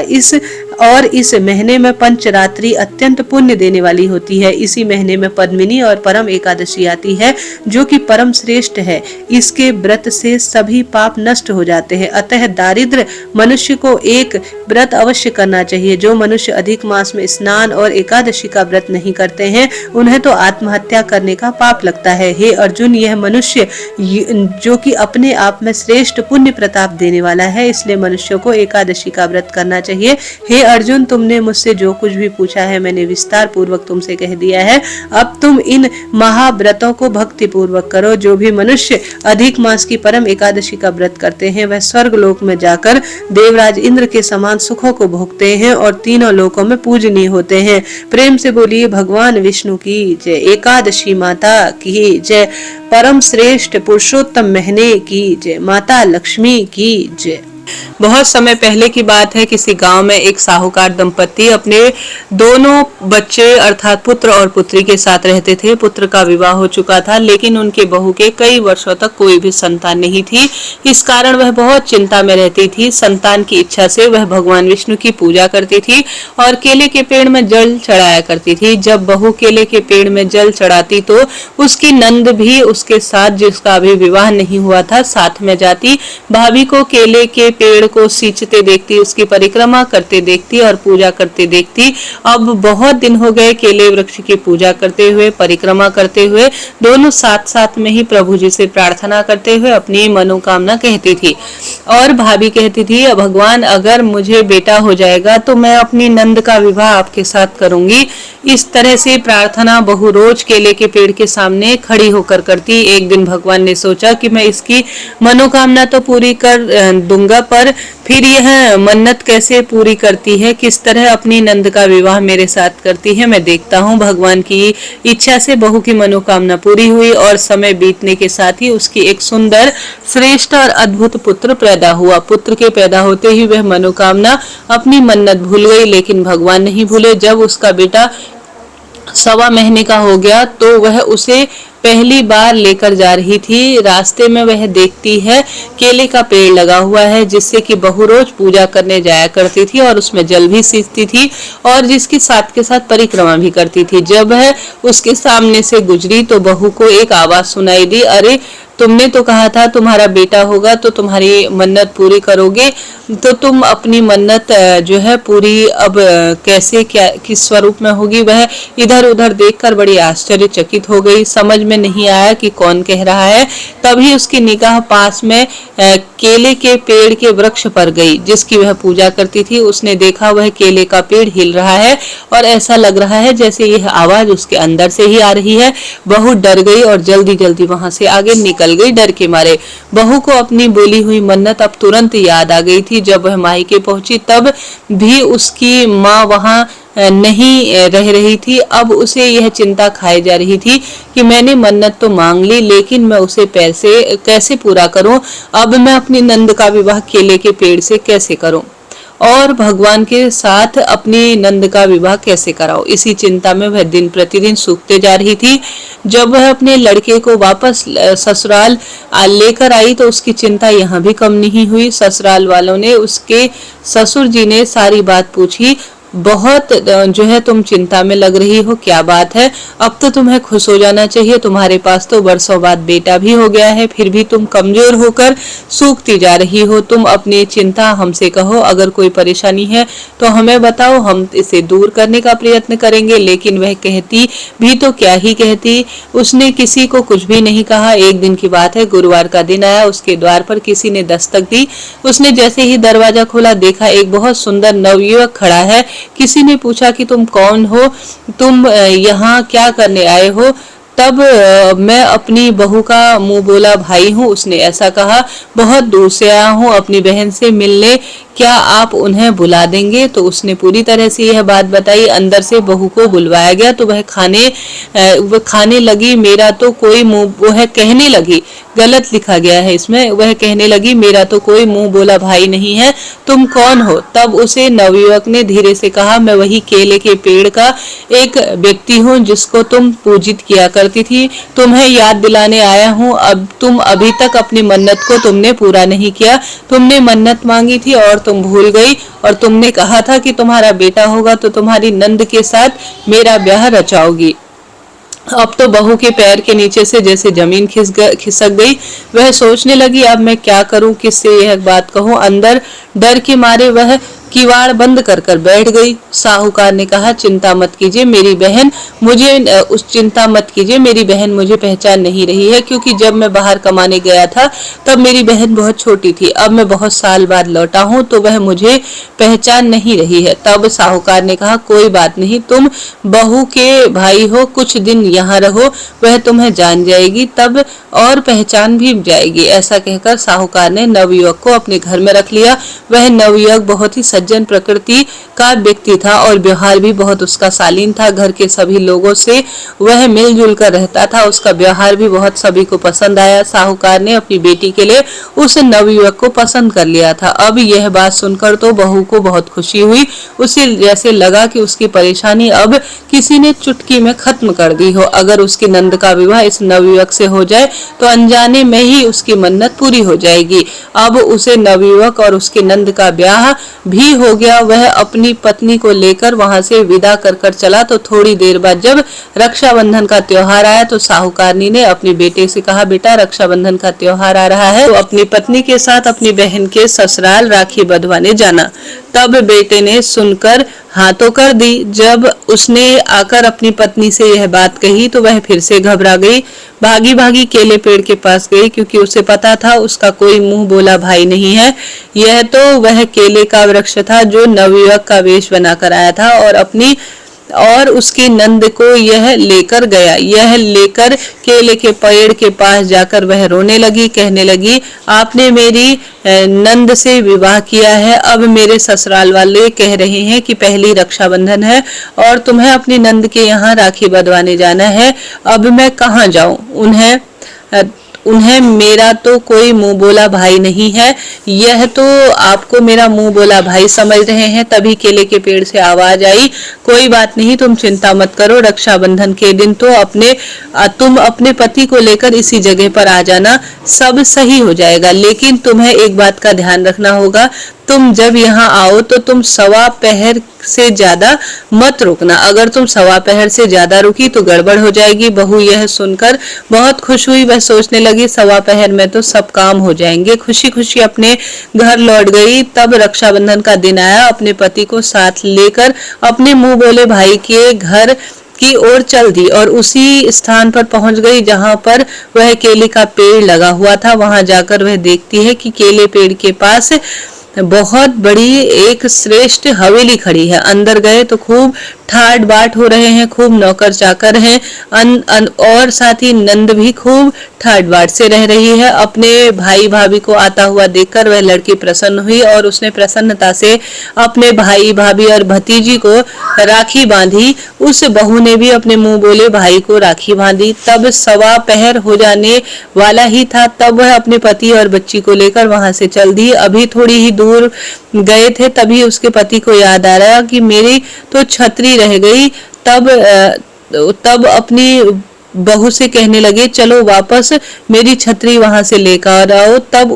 Speaker 1: और इस महीने में पंचरात्रि अत्यंत पुण्य देने वाली होती है। इसी महीने में पद्मिनी और परम एकादशी आती है जो कि परम श्रेष्ठ है। इसके व्रत से सभी पाप नष्ट हो जाते हैं। अतः दारिद्र मनुष्य को एक व्रत अवश्य करना चाहिए। जो मनुष्य अधिक मास में स्नान और एकादशी का व्रत नहीं करते हैं उन्हें तो आत्महत्या करने का पाप लगता है। हे अर्जुन, यह मनुष्य जो कि अपने आप में श्रेष्ठ पुण्य प्रताप देने वाला है, इसलिए मनुष्यों को एकादशी का व्रत करना चाहिए। हे अर्जुन, तुमने मुझसे जो कुछ भी पूछा है मैंने विस्तार पूर्वक तुमसे कह दिया है। अब तुम इन महाव्रतों को भक्ति पूर्वक करो। जो भी मनुष्य अधिक मास की परम एकादशी का व्रत करते हैं वह स्वर्ग लोक में जाकर देवराज इंद्र के समान सुखों को भोगते हैं और तीनों लोकों में पूजनीय होते हैं। प्रेम से बोलिए भगवान विष्णु की जय, एकादशी माता की जय, परम श्रेष्ठ पुरुषोत्तम महीने की जय, माता लक्ष्मी की जय। बहुत समय पहले की बात है। किसी गांव में एक साहूकार दंपति अपने दोनों बच्चे अर्थात पुत्र और पुत्री के साथ रहते थे। पुत्र का विवाह हो चुका था लेकिन उनके बहू के कई वर्षों तक कोई भी संतान नहीं थी। इस कारण वह बहुत चिंता में रहती थी। संतान की इच्छा से वह भगवान विष्णु की पूजा करती थी और केले के पेड़ में जल चढ़ाया करती थी। जब बहू केले के पेड़ में जल चढ़ाती तो उसकी नंद भी उसके साथ, जिसका अभी विवाह नहीं हुआ था, साथ में जाती। भाभी को केले के पेड़ को सींचते देखती, उसकी परिक्रमा करते देखती और पूजा करते देखती। अब बहुत दिन हो गए केले वृक्ष की पूजा करते हुए, परिक्रमा करते हुए। दोनों साथ साथ में ही प्रभु जी से प्रार्थना करते हुए अपनी मनोकामना कहती थी। और भाभी कहती थी, भगवान अगर मुझे बेटा हो जाएगा तो मैं अपनी नंद का विवाह आपके साथ करूंगी। इस तरह से प्रार्थना बहू रोज केले के पेड़ के सामने खड़ी होकर करती। एक दिन भगवान ने सोचा कि मैं इसकी मनोकामना तो पूरी कर दूंगा, पर फिर यह मन्नत कैसे पूरी करती है, किस तरह अपनी नंद का विवाह मेरे साथ करती है, मैं देखता हूँ। भगवान की इच्छा से बहू की मनोकामना पूरी हुई और समय बीतने के साथ ही उसकी एक सुंदर, श्रेष्ठ और अद्भुत पुत्र पैदा हुआ। पुत्र के पैदा होते ही वह मनोकामना, अपनी मन्नत भूल गई, लेकिन भगवान नहीं भूले। जब उसका बेटा 1.25 महीने का हो गया तो वह उसे पहली बार लेकर जा रही थी। रास्ते में वह देखती है केले का पेड़ लगा हुआ है जिससे कि बहू रोज पूजा करने जाया करती थी और उसमें जल भी सींचती थी और जिसकी साथ के साथ परिक्रमा भी करती थी। जब वह उसके सामने से गुजरी तो बहू को एक आवाज सुनाई दी, अरे तुमने तो कहा था तुम्हारा बेटा होगा तो तुम्हारी मन्नत पूरी करोगे, तो तुम अपनी मन्नत जो है पूरी अब कैसे, क्या, किस स्वरूप में होगी। वह इधर उधर देखकर बड़ी आश्चर्यचकित हो गई। समझ में नहीं आया कि कौन कह रहा है। तभी उसकी निगाह पास में केले के पेड़ के वृक्ष पर गई जिसकी वह पूजा करती थी। उसने देखा वह केले का पेड़ हिल रहा है और ऐसा लग रहा है जैसे यह आवाज उसके अंदर से ही आ रही है। बहू डर गई और जल्दी जल्दी वहां से आगे निकल गई डर के मारे। बहू को अपनी बोली हुई मन्नत अब तुरंत याद आ गई थी। जब वह मायके पहुंची तब भी उसकी माँ वहां नहीं रह रही थी। अब उसे यह चिंता खाई जा रही थी कि मैंने मन्नत तो मांग ली लेकिन मैं उसे पैसे कैसे पूरा करूं। अब मैं अपनी नंद का विवाह केले के पेड़ से कैसे करूं और भगवान के साथ अपनी नंद का विवाह कैसे कराओ। इसी चिंता में वह दिन प्रतिदिन सूखते जा रही थी। जब वह अपने लड़के को वापस ससुराल लेकर आई तो उसकी चिंता यहाँ भी कम नहीं हुई। ससुराल वालों ने, उसके ससुर जी ने सारी बात पूछी। बहुत जो है तुम चिंता में लग रही हो, क्या बात है? अब तो तुम्हें खुश हो जाना चाहिए, तुम्हारे पास तो वर्षों बाद बेटा भी हो गया है, फिर भी तुम कमजोर होकर सूखती जा रही हो। तुम अपनी चिंता हमसे कहो, अगर कोई परेशानी है तो हमें बताओ, हम इसे दूर करने का प्रयत्न करेंगे। लेकिन वह कहती भी तो क्या ही कहती, उसने किसी को कुछ भी नहीं कहा। एक दिन की बात है, गुरुवार का दिन आया, उसके द्वार पर किसी ने दस्तक दी। उसने जैसे ही दरवाजा खोला देखा एक बहुत सुंदर नवयुवक खड़ा है। किसी ने पूछा कि तुम कौन हो, तुम यहाँ क्या करने आए हो? तब मैं अपनी बहू का मुंह बोला भाई हूँ। उसने ऐसा कहा, बहुत दूर से आया हूँ अपनी बहन से मिलने, क्या आप उन्हें बुला देंगे? तो उसने पूरी तरह से यह बात बताई। अंदर से बहू को बुलवाया गया तो वह खाने लगी। मेरा तो कोई मुंह, वह कहने लगी, गलत लिखा गया है इसमें, वह कहने लगी मेरा तो कोई मुंह बोला भाई नहीं है, तुम कौन हो? तब उसे नवयुवक ने धीरे से कहा, मैं वही केले के पेड़ का एक व्यक्ति हूँ जिसको तुम पूजित किया करती थी, तुम्हें याद दिलाने आया हूँ। अब तुम अभी तक अपनी मन्नत को तुमने पूरा नहीं किया। तुमने मन्नत मांगी थी और तुम भूल गई, और तुमने कहा था कि तुम्हारा बेटा होगा तो तुम्हारी नंद के साथ मेरा ब्याह रचाओगी। अब तो बहू के पैर के नीचे से जैसे जमीन खिसक गई। वह सोचने लगी, अब मैं क्या करूं, किससे यह बात कहूं। अंदर डर के मारे वह किवाड़ बंद कर कर बैठ गई। साहूकार ने कहा, चिंता मत कीजिए मेरी बहन, चिंता मत कीजिए मेरी बहन मुझे पहचान नहीं रही है, क्योंकि जब मैं बाहर कमाने गया था तब मेरी बहन बहुत छोटी थी। अब मैं बहुत साल बाद लौटा हूँ तो वह मुझे पहचान नहीं रही है। तब साहूकार ने कहा, कोई बात नहीं, तुम बहू के भाई हो, कुछ दिन यहाँ रहो, वह तुम्हें जान जाएगी तब और पहचान भी जाएगी। ऐसा कहकर साहूकार ने नवयुवक को अपने घर में रख लिया। वह नवयुवक बहुत ही सज्जन प्रकृति का व्यक्ति था और व्यवहार भी बहुत उसका शालीन था। घर के सभी लोगों से वह मिलजुल कर रहता था। उसका व्यवहार भी बहुत सभी को पसंद आया। साहूकार ने अपनी बेटी के लिए उस नवयुवक को पसंद कर लिया था। अब यह बात सुनकर तो बहू को बहुत खुशी हुई। उसे जैसे लगा कि उसकी परेशानी अब किसी ने चुटकी में खत्म कर दी हो। अगर उसकी नंद का विवाह इस नवयुवक से हो जाए तो अनजाने में ही उसकी मन्नत पूरी हो जाएगी। अब उसे नवयुवक और उसकी नंद का ब्याह भी हो गया। वह अपनी पत्नी को लेकर वहां से विदा कर चला। तो थोड़ी देर बाद जब रक्षाबंधन का त्योहार आया तो साहूकारनी ने अपने बेटे से कहा, बेटा रक्षाबंधन का त्योहार आ रहा है तो अपनी पत्नी के साथ अपनी बहन के ससुराल राखी बंधवाने जाना। तब बेटे ने सुनकर हाँ तो कर दी। जब उसने आकर अपनी पत्नी से यह बात कही तो वह फिर से घबरा गई। भागी भागी केले पेड़ के पास गई, क्योंकि उसे पता था उसका कोई मुंह बोला भाई नहीं है। यह तो वह केले का वृक्ष था जो नवयुवक का वेश बनाकर आया था और उसकी नंद को यह लेकर गया। यह लेकर केले के पेड़ के पास जाकर वह रोने लगी, कहने लगी, आपने मेरी नंद से विवाह किया है। अब मेरे ससुराल वाले कह रहे हैं कि पहली रक्षाबंधन है और तुम्हें अपनी नंद के यहाँ राखी बंधवाने जाना है। अब मैं कहाँ जाऊं? उन्हें मेरा तो कोई मुंह बोला भाई नहीं है। यह तो आपको मेरा मुंह बोला भाई समझ रहे हैं। तभी केले के पेड़ से आवाज आई, कोई बात नहीं, तुम चिंता मत करो। रक्षाबंधन के दिन तो तुम अपने पति को लेकर इसी जगह पर आ जाना, सब सही हो जाएगा। लेकिन तुम्हें एक बात का ध्यान रखना होगा, तुम जब यहाँ आओ तो तुम सवा पहर से ज्यादा मत रुकना। अगर तुम सवा पहर से ज्यादा रुकी तो गड़बड़ हो जाएगी। बहू यह सुनकर बहुत खुश हुई। वह सोचने लगी, सवा पहर में तो सब काम हो जाएंगे। खुशी खुशी अपने घर लौट गई। तब रक्षाबंधन का दिन आया। अपने पति को साथ लेकर अपने मुंह बोले भाई के घर की ओर चल दी और उसी स्थान पर पहुंच गई जहां पर वह केले का पेड़ लगा हुआ था। वहां जाकर वह देखती है कि केले पेड़ के पास बहुत बड़ी एक श्रेष्ठ हवेली खड़ी है। अंदर गए तो खूब ठाट बाट हो रहे हैं, खूब नौकर चाकर हैं और साथ ही नंद भी खूब ठाट बाट से रह रही है। अपने भाई भाभी को आता हुआ देखकर वह लड़की प्रसन्न हुई और उसने प्रसन्नता से अपने भाई भाभी और भतीजी को राखी बांधी। उस बहू ने भी अपने मुंह बोले भाई को राखी बांधी। तब सवा पहर हो जाने वाला ही था। तब वह अपने पति और बच्ची को लेकर वहां से चल दी। अभी थोड़ी ही दूर गए थे तभी उसके पति को याद आ रहा कि मेरी तो छतरी रह गई। तब अपनी बहू से कहने लगे, चलो वापस मेरी छतरी वहां से लेकर आओ। तब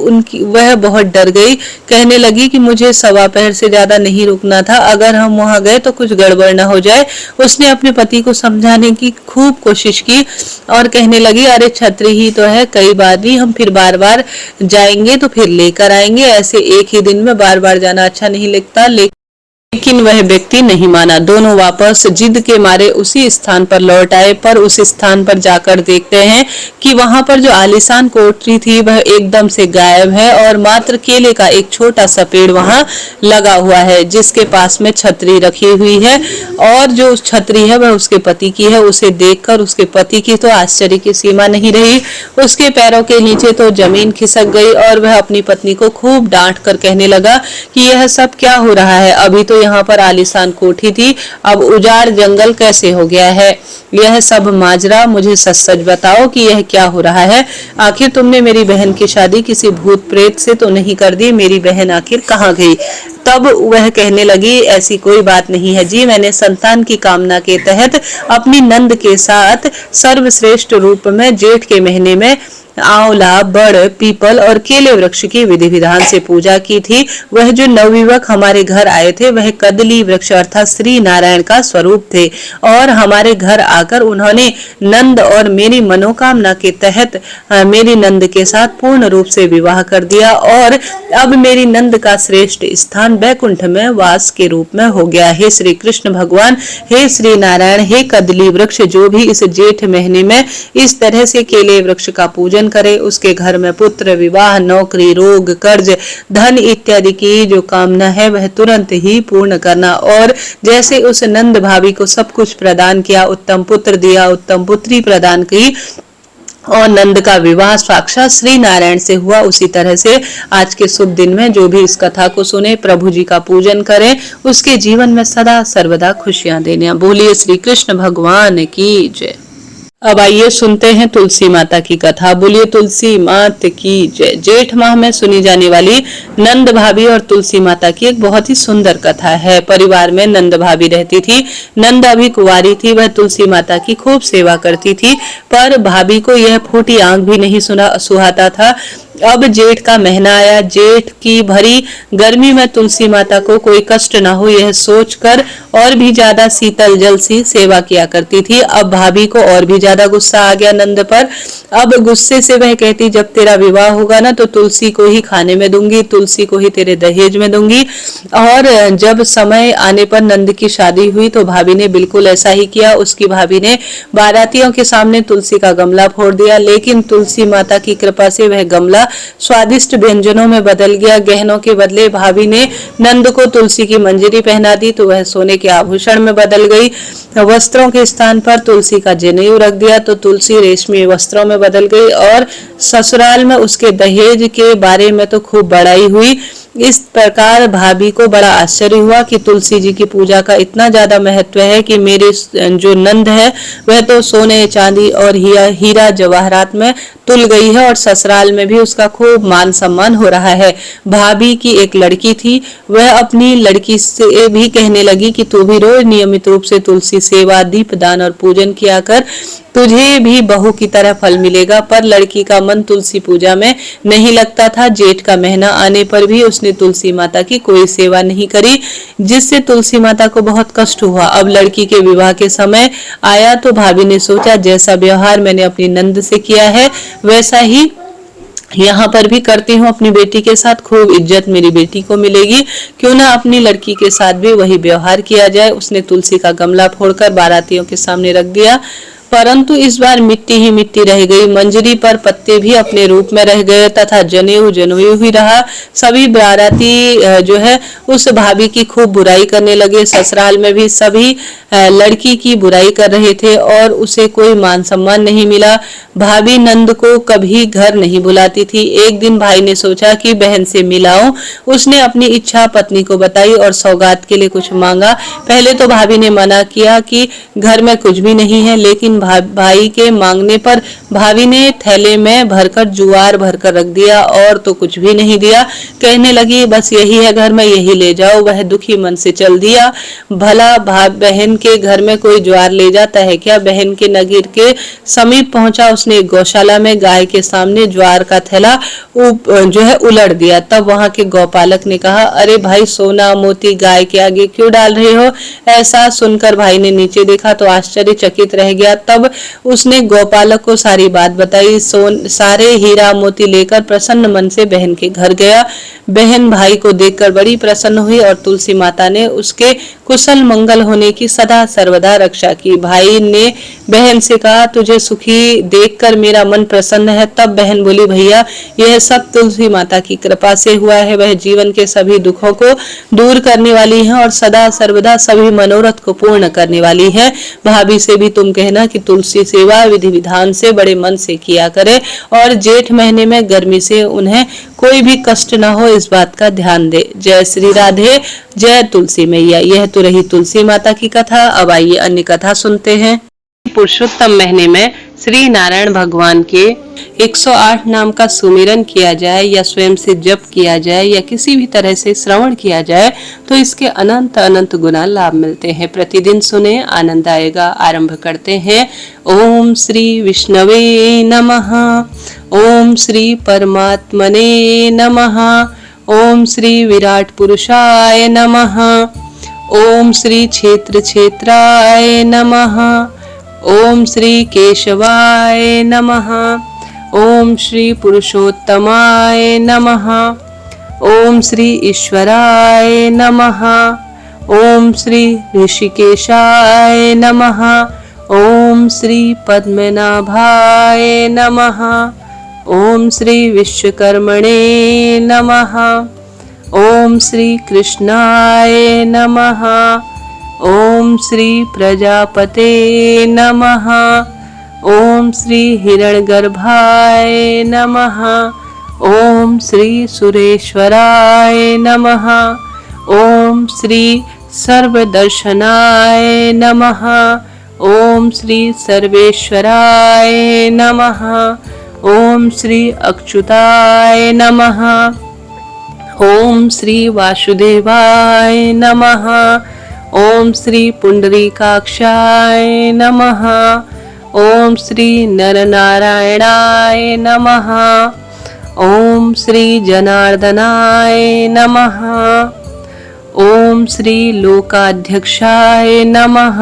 Speaker 1: वह बहुत डर गई, कहने लगी कि मुझे सवा पहर से ज्यादा नहीं रुकना था, अगर हम वहां गए तो कुछ गड़बड़ ना हो जाए। उसने अपने पति को समझाने की खूब कोशिश की और कहने लगी, अरे छतरी ही तो है, कई बार भी हम फिर बार बार जाएंगे तो फिर लेकर आएंगे, ऐसे एक ही दिन में बार बार जाना अच्छा नहीं लगता। लेकिन वह व्यक्ति नहीं माना। दोनों वापस जिद के मारे उसी स्थान पर लौट आए। पर उस स्थान पर जाकर देखते हैं कि वहां पर जो आलीशान कोठरी थी वह एकदम से गायब है और मात्र केले का एक छोटा सा पेड़ वहां लगा हुआ है, जिसके पास में छतरी रखी हुई है और जो छतरी है वह उसके पति की है। उसे देखकर उसके पति की तो आश्चर्य की सीमा नहीं रही। उसके पैरों के नीचे तो जमीन खिसक गई और वह अपनी पत्नी को खूब डांट कर कहने लगा कि यह सब क्या हो रहा है? अभी तो यहाँ पर आलीशान कोठी थी, अब उजाड़ जंगल कैसे हो गया है? यह सब माजरा मुझे सच सच बताओ कि यह क्या हो रहा है? आखिर तुमने मेरी बहन की शादी किसी भूत प्रेत से तो नहीं कर दी? मेरी बहन आखिर कहाँ गई? तब वह कहने लगी, ऐसी कोई बात नहीं है जी, मैंने संतान की कामना के तहत अपनी नंद के साथ सर्वश्रेष्ठ रूप में जेठ के महीने में आंवला, बड़, पीपल और केले वृक्ष की विधि विधान से पूजा की थी। वह जो नवयुवक हमारे घर आए थे वह कदली वृक्ष अर्थात श्री नारायण का स्वरूप थे और हमारे घर आकर उन्होंने नंद और मेरी मनोकामना के तहत मेरी नंद के साथ पूर्ण रूप से विवाह कर दिया और अब मेरी नंद का श्रेष्ठ स्थान बैकुंठ में वास के रूप में हो गया। हे श्री कृष्ण भगवान, हे श्री नारायण, हे कदली वृक्ष, जो भी इस जेठ महीने में इस तरह से केले वृक्ष का पूजन करे उसके घर में पुत्र, विवाह, नौकरी, रोग, कर्ज, धन इत्यादि की जो कामना है वह तुरंत ही पूर्ण करना। और जैसे उस नंद भाभी को सब कुछ प्रदान किया, उत्तम पुत्र दिया, उत्तम पुत्री प्रदान की और नंद का विवाह साक्षात श्री नारायण से हुआ, उसी तरह से आज के शुभ दिन में जो भी इस कथा को सुने, प्रभु जी का पूजन करें, उसके जीवन में सदा सर्वदा खुशियां देने। बोलिए श्री कृष्ण भगवान की जय। अब आइए सुनते हैं तुलसी माता की कथा। बोलिए तुलसी मात की जय। जेठ माह में सुनी जाने वाली नंद भाभी और तुलसी माता की एक बहुत ही सुंदर कथा है। परिवार में नंद भाभी रहती थी। नंद अभी कुंवारी थी, वह तुलसी माता की खूब सेवा करती थी, पर भाभी को यह फूटी आंख भी नहीं सुहाता था। अब जेठ का महीना आया। जेठ की भरी गर्मी में तुलसी माता को कोई कष्ट न हो यह सोचकर और भी ज्यादा शीतल जल सी सेवा किया करती थी। अब भाभी को और भी ज्यादा गुस्सा आ गया नंद पर। अब गुस्से से वह कहती, जब तेरा विवाह होगा ना तो तुलसी को ही खाने में दूंगी, तुलसी को ही तेरे दहेज में दूंगी। और जब समय आने पर नंद की शादी हुई तो भाभी ने बिल्कुल ऐसा ही किया। उसकी भाभी ने बारातियों के सामने तुलसी का गमला फोड़ दिया, लेकिन तुलसी माता की कृपा से वह गमला स्वादिष्ट व्यंजनों में बदल गया। गहनों के बदले भाभी ने नंद को तुलसी की मंजरी पहना दी तो वह सोने के आभूषण में बदल गई। वस्त्रों के स्थान पर तुलसी का जनेऊ रख दिया तो तुलसी रेशमी वस्त्रों में बदल गई। और ससुराल में उसके दहेज के बारे में तो खूब बड़ाई हुई। इस प्रकार भाभी को बड़ा आश्चर्य हुआ कि तुलसी जी की पूजा का इतना ज्यादा महत्व है कि मेरे जो नंद है वह तो सोने, चांदी और हीरा जवाहरात में तुल गई है और ससुराल में भी उसका खूब मान सम्मान हो रहा है। भाभी की एक लड़की थी, वह अपनी लड़की से भी कहने लगी कि तू भी रोज नियमित रूप से तुलसी सेवा, दीपदान और पूजन किया कर, तुझे भी बहू की तरह फल मिलेगा। पर लड़की का मन तुलसी पूजा में नहीं लगता था। जेठ का महीना आने पर भी उसने तुलसी माता की कोई सेवा नहीं करी, जिससे तुलसी माता को बहुत कष्ट हुआ। अब लड़की के विवाह के समय आया तो भाभी ने सोचा, जैसा व्यवहार मैंने अपनी नंद से किया है वैसा ही यहाँ पर भी करती हूँ अपनी बेटी के साथ, खूब इज्जत मेरी बेटी को मिलेगी, क्यों ना अपनी लड़की के साथ भी वही व्यवहार किया जाए। उसने तुलसी का गमला फोड़कर बारातियों के सामने रख दिया, परंतु इस बार मिट्टी ही मिट्टी रह गई। मंजरी पर पत्ते भी अपने रूप में रह गए तथा जनेऊ जनेऊ ही रहा। सभी बाराती जो है उस भाभी की खूब बुराई करने लगे। ससुराल में भी सभी लड़की की बुराई कर रहे थे और उसे कोई मान सम्मान नहीं मिला। भाभी नंद को कभी घर नहीं बुलाती थी। एक दिन भाई ने सोचा कि बहन से मिलाऊं। उसने अपनी इच्छा पत्नी को बताई और सौगात के लिए कुछ मांगा। पहले तो भाभी ने मना किया कि घर में कुछ भी नहीं है, लेकिन भाई के मांगने पर भाभी ने थैले में भरकर जुआर भरकर रख दिया और तो कुछ भी नहीं दिया। कहने लगी, बस यही है घर में, यही ले जाओ। वह दुखी मन से चल दिया। भला बहन के घर में कोई ज्वार ले जाता है क्या? बहन के नगीर के समीप पहुंचा। उसने एक गौशाला में गाय के सामने ज्वार का थैला जो है उलट दिया। तब वहां के गौपालक ने कहा, अरे भाई, सोना मोती गाय के आगे क्यों डाल रहे हो? ऐसा सुनकर भाई ने नीचे देखा तो आश्चर्यचकित रह गया। तब उसने गौपालक को सारी बात बताई। सारे हीरा मोती लेकर प्रसन्न मन से बहन के घर गया। बहन भाई को देखकर बड़ी प्रसन्न हुई और तुलसी माता ने उसके कुशल मंगल होने की सदा सर्वदा रक्षा की। भाई ने बहन से कहा, तुझे सुखी देखकर मेरा मन प्रसन्न है। तब बहन बोली, भैया, यह सब तुलसी माता की कृपा से हुआ है। वह जीवन के सभी दुखों को दूर करने वाली है और सदा सर्वदा सभी मनोरथ को पूर्ण करने वाली है। भाभी से भी तुम कहना कि तुलसी सेवा विधि विधान से बड़े मन से किया करे और जेठ महीने में गर्मी से उन्हें कोई भी कष्ट न हो, इस बात का ध्यान दे। जय श्री राधे, जय तुलसी मैया। यह तो रही तुलसी माता की कथा। अब आइए अन्य कथा सुनते हैं। पुरुषोत्तम महीने में श्री नारायण भगवान के 108 नाम का सुमिरन किया जाए या स्वयं से जप किया जाए या किसी भी तरह से श्रवण किया जाए तो इसके अनंत अनंत गुना लाभ मिलते हैं। प्रतिदिन सुने, आनंद आएगा। आरंभ करते हैं। ओम श्री विष्णवे नमः। ओम श्री परमात्मने नमः। ओम श्री विराट पुरुषाय नमः। ओम श्री क्षेत्र क्षेत्राय नमः। ओम श्री केशवाय नमः। ओम श्री पुरुषोत्तमाय नमः। ओम श्री ईश्वराय नमः। ओम श्री ऋषिकेशाय नमः। ओम श्री पद्मनाभाय नमः। ओम श्री विश्वकर्मणे नमः। ओम श्री कृष्णाय नमः। ओम श्री प्रजापते नमः। ओम श्री हिरण्यगर्भाय नमः। ओम श्री सुरेश्वराय नमः। ओम श्री सर्वदर्शनाय नमः। ओम श्री सर्वेश्वराय नमः। ओम श्री अच्युताय नमः। ओम श्री वासुदेवाय नमः। ओम श्री पुंडरीकाक्षाय नमः। ओम श्री नरनारायणाय नमः। ओम श्री जनार्दनाय नमः। ओम श्री लोकाध्यक्षाय नमः।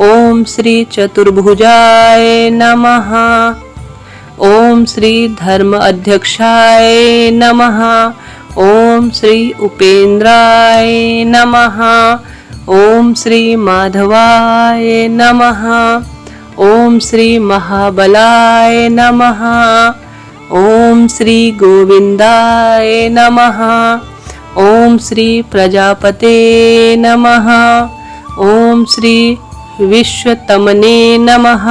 Speaker 1: ओम श्री चतुर्भुजाय नमः। ओम श्री धर्म अध्यक्षाय नमः। ओम श्री उपेंद्राय नमः। ओम श्री माधवाय नमः। ओम श्री महाबलाय नमः। ओम श्री गोविंदाय नमः। ओम श्री प्रजापते नमः। ओम श्री विश्वतमने नमः।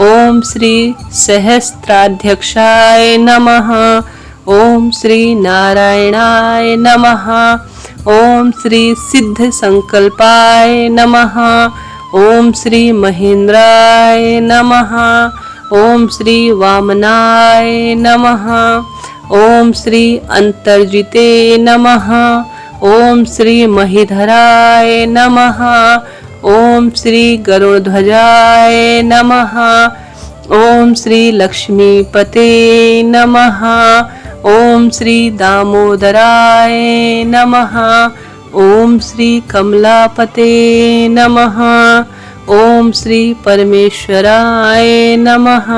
Speaker 1: ओम श्री सहस्त्राध्यक्षाय नमः। ओम श्री नारायणाय नमः। ओम श्री सिद्ध संकल्पाय नमः। ओम श्री महेंद्राय नमः। ओम श्री वामनाय नमः। ओम श्री अंतर्जिते नमः। ओम श्री महीधराय नमः। ओम श्री गरुड़ध्वजाय नमः। ओम श्री लक्ष्मीपते नमः। ओम श्री दामोदराय नमः। ओम श्री कमलापते नमः। ओम श्री परमेश्वराय नमः।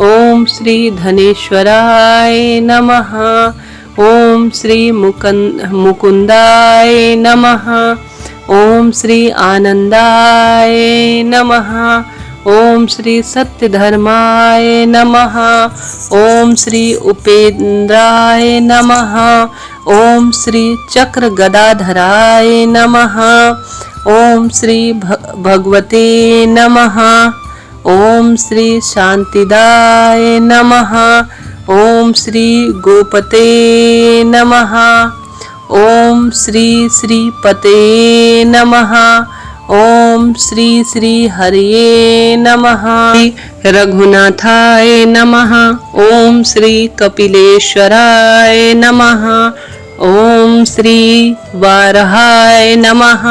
Speaker 1: ओम श्री धनेश्वराय नमः। ओम श्री मुकुंदाय नमः। ओम श्री आनंदाय नमः। ओम श्री सत्यधर्माय नमः। ओम श्री उपेंद्राय नमः। ओम श्री चक्र गदाधराय नमः। ओम श्री भगवते नमः। ओम श्री शांतिदाय नमः। ओम श्री गोपते नमः। ओम श्री श्रीपते नमः। ओम श्री श्री हरिये नमः। रघुनाथाय नमः। ओम श्री कपिलेश्वराय नमः। ओम श्री वारहाय नमः।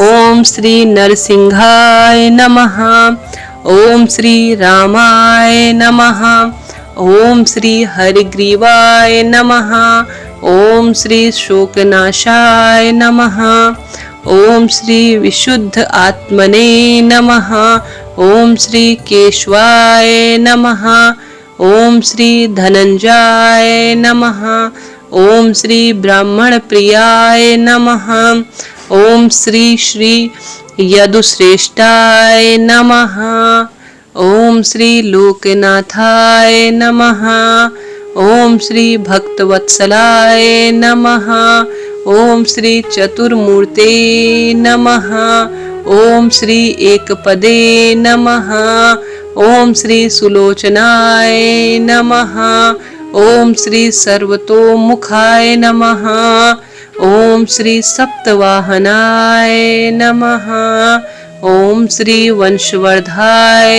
Speaker 1: ओम श्री नरसिंहाय नमः। ओम श्री रामाय नमः। ओम श्री हरिग्रीवाय नमः। ओम श्री शोकनाशाय नमः। ओम श्री विशुद्ध आत्मने नमः। ओम श्री केशवाय नमः। ओम श्री धनंजय नमः। ओम श्री ब्राह्मण प्रियाय नमः। ओम श्री श्री यदुश्रेष्ठाय नमः। ओम श्री लोकनाथाय नमः। ओम श्री भक्तवत्सलाय नमः। ओम श्री चतुर्मूर्ते नमः। ओम श्री एकपदे नमः। ओम श्री सुलोचनाय नमः। ओम श्री सर्वतोमुखाय नमः। ओम श्री सप्तवाहनाय नमः। ओम श्री वंशवर्धाय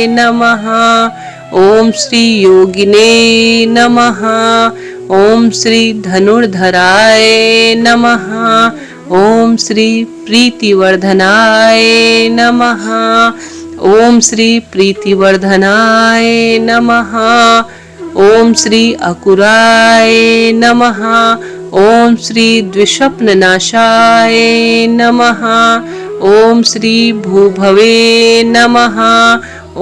Speaker 1: नमः। ओम श्री योगिने नमः। ओम श्री धनुर्धराय नमः। ओम श्री प्रीतिवर्धनाय नमः। ओम श्री प्रीतिवर्धनाय नमः। ओम श्री अकुराय नमः। ओम श्री द्विषप्ननाशाय नमः। ओम श्री भूभवे नमः।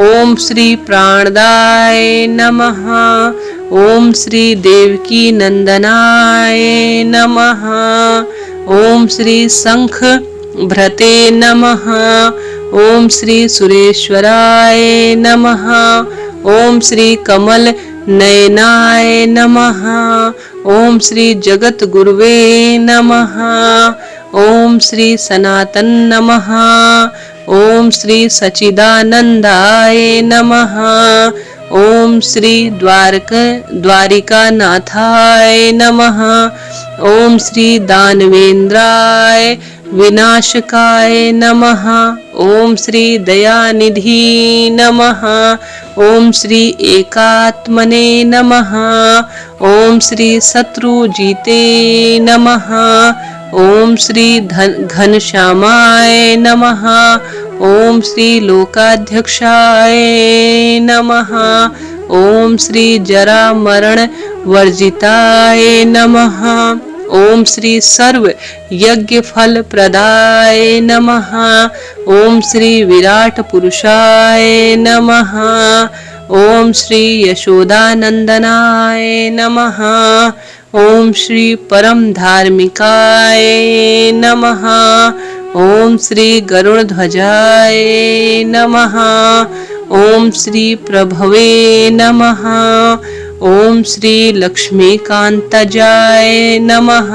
Speaker 1: ओम श्री प्राणदाय नमः। ओम श्री देवकी नंदनाय नमः। ओम श्री शंख भ्रते नमः। ओम श्री सुरेश्वराय नमः। ओम श्री कमल नयनाय नमः। ओम श्री जगत गुरुवे नमः। ओम श्री सनातन नमः। ओम श्री सचिदानंदाय नमः। ओम श्री द्वारिकानाथाय नमः। ओम श्री दानवेंद्राय विनाशकाय नमः। ओम श्री दयानिधि नमः। ओम श्री एकात्मने नमः। ओम श्री शत्रुजीते नमः। ओम श्री घनश्यामाय नमः। ओम श्री लोकाध्यक्षाय नमः। ओम श्री जरा मरण वर्जिताय नमः। ओम श्री सर्व यज्ञ फल प्रदाय नमः। ओम श्री विराट पुरुषाय नमः। ओम श्री यशोदानंदनाय नमः। ओम श्री परम धार्मिकाय नमः। ओम श्री गरुड़ ध्वजाय नमः। ओम श्री प्रभवे नमः। ओम श्री लक्ष्मीकांतजाय नमः।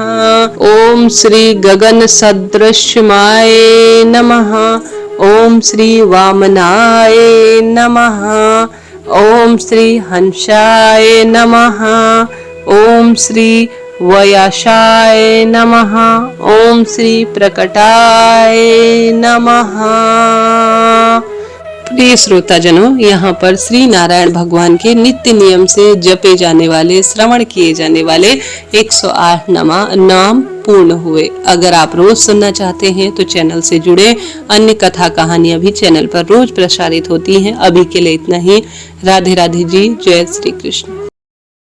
Speaker 1: ओम श्री गगन सदृश्यमाय नमः। ओम श्री वामनाय नमः। ओम श्री हंसाय नमः। ओम श्री वयाशाय नमः। ओम श्री प्रकटाय नमः। प्रिय श्रोताजनों, यहाँ पर श्री नारायण भगवान के नित्य नियम से जपे जाने वाले, श्रवण किए जाने वाले 108 नाम पूर्ण हुए। अगर आप रोज सुनना चाहते हैं तो चैनल से जुड़े। अन्य कथा कहानियां भी चैनल पर रोज प्रसारित होती हैं। अभी के लिए इतना ही। राधे राधे जी। जय श्री कृष्ण।